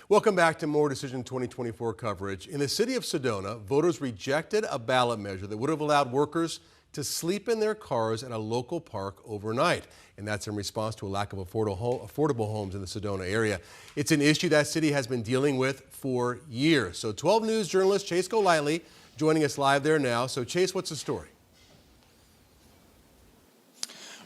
Welcome back to more Decision 2024 coverage. In the city of Sedona, voters rejected a ballot measure that would have allowed workers to sleep in their cars at a local park overnight. And that's in response to a lack of affordable homes in the Sedona area. It's an issue that city has been dealing with for years. So 12 News journalist Chase Golightly joining us live there now. So Chase, what's the story?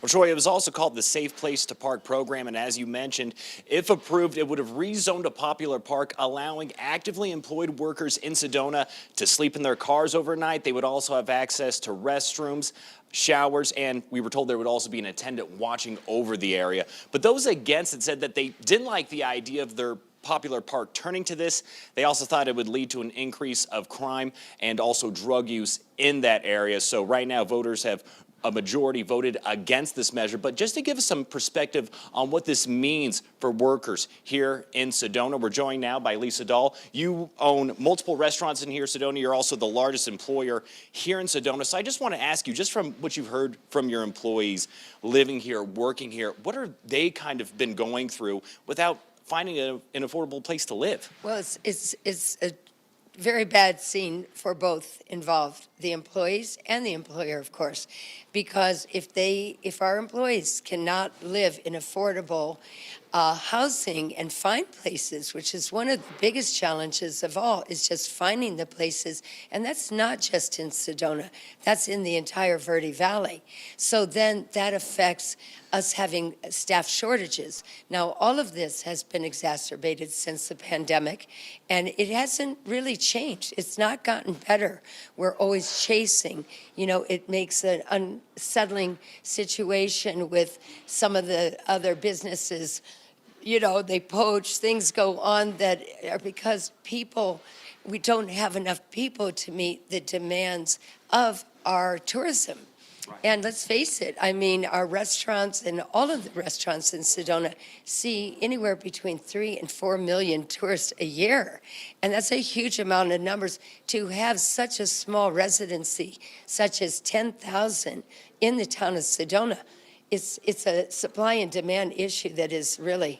Well, Troy, it was also called the Safe Place to Park program, and as you mentioned, if approved, it would have rezoned a popular park, allowing actively employed workers in Sedona to sleep in their cars overnight. They would also have access to restrooms, showers, and we were told there would also be an attendant watching over the area. But those against it said that they didn't like the idea of their popular park turning to this. They also thought it would lead to an increase of crime and also drug use in that area. So right now, voters have a majority voted against this measure. But just to give us some perspective on what this means for workers here in Sedona, we're joined now by Lisa Dahl. You own multiple restaurants in here, Sedona. You're also the largest employer here in Sedona. So I just want to ask you, just from what you've heard from your employees living here, working here, what are they kind of been going through without finding an affordable place to live? Well, it's a very bad scene for both involved, the employees and the employer, of course, because if our employees cannot live in affordable housing and find places, which is one of the biggest challenges of all, is just finding the places. And that's not just in Sedona, that's in the entire Verde Valley. So then that affects us having staff shortages. Now, all of this has been exacerbated since the pandemic, and it hasn't really changed. It's not gotten better. We're always chasing. You know, it makes an unsettling situation with some of the other businesses. You know, they poach, things go on that are because we don't have enough people to meet the demands of our tourism. Right. And let's face it, I mean, our restaurants and all of the restaurants in Sedona see anywhere between 3 and 4 million tourists a year. And that's a huge amount of numbers to have such a small residency, such as 10,000 in the town of Sedona. It's a supply and demand issue that is really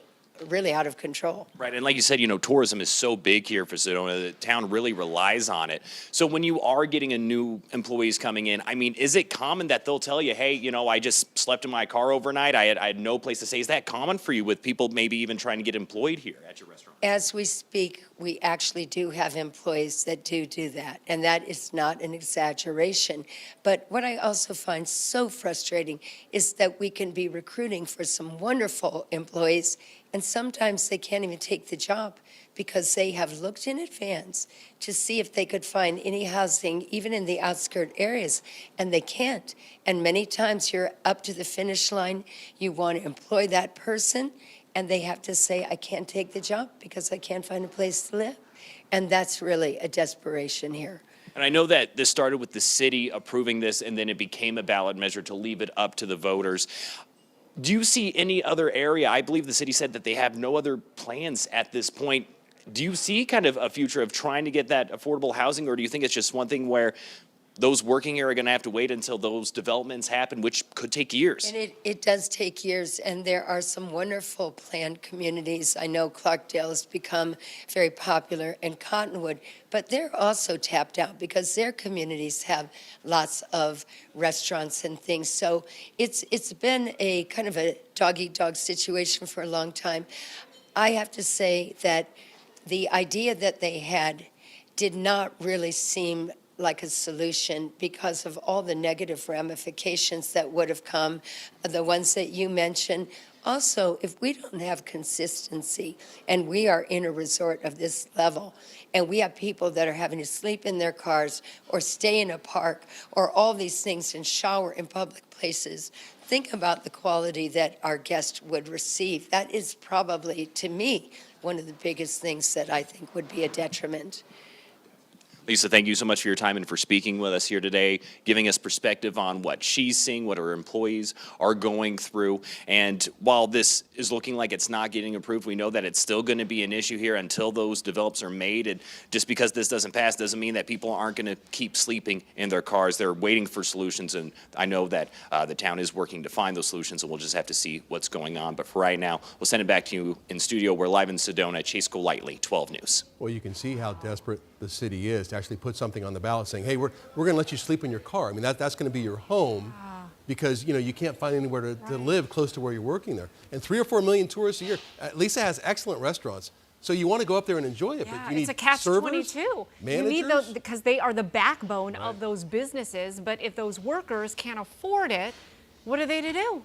out of control. Right, and like you said, you know, tourism is so big here for Sedona. The town really relies on it. So when you are getting a new employees coming in, I mean, is it common that they'll tell you, hey, you know, I just slept in my car overnight. I had no place to stay. Is that common for you with people maybe even trying to get employed here at your restaurant? As we speak, we actually do have employees that do that, and that is not an exaggeration. But what I also find so frustrating is that we can be recruiting for some wonderful employees, and sometimes they can't even take the job because they have looked in advance to see if they could find any housing, even in the outskirt areas, and they can't. And many times you're up to the finish line, you want to employ that person, and they have to say, I can't take the job because I can't find a place to live. And that's really a desperation here. And I know that this started with the city approving this, and then it became a ballot measure to leave it up to the voters. Do you see any other area? I believe the city said that they have no other plans at this point. Do you see kind of a future of trying to get that affordable housing, or do you think it's just one thing where those working here are going to have to wait until those developments happen, which could take years? And it does take years, and there are some wonderful planned communities. I know Clarkdale has become very popular, and Cottonwood, but they're also tapped out because their communities have lots of restaurants and things. So it's been a kind of a dog-eat-dog situation for a long time. I have to say that the idea that they had did not really seem like a solution because of all the negative ramifications that would have come, the ones that you mentioned. Also, if we don't have consistency and we are in a resort of this level and we have people that are having to sleep in their cars or stay in a park or all these things and shower in public places, think about the quality that our guests would receive. That is probably, to me, one of the biggest things that I think would be a detriment. Lisa, thank you so much for your time and for speaking with us here today, giving us perspective on what she's seeing, what her employees are going through. And while this is looking like it's not getting approved, we know that it's still going to be an issue here until those develops are made. And just because this doesn't pass doesn't mean that people aren't going to keep sleeping in their cars. They're waiting for solutions, and I know that the town is working to find those solutions, and we'll just have to see what's going on. But for right now, we'll send it back to you in studio. We're live in Sedona. Chase Golightly, 12 News. Well, you can see how desperate the city is to actually put something on the ballot saying, hey, we're going to let you sleep in your car. I mean, that's going to be your home because, you can't find anywhere to live close to where you're working there. And 3 or 4 million tourists a year. Lisa has excellent restaurants. So you want to go up there and enjoy it, but you need it's a catch-22. managers? You need those because they are the backbone of those businesses. But if those workers can't afford it, what are they to do?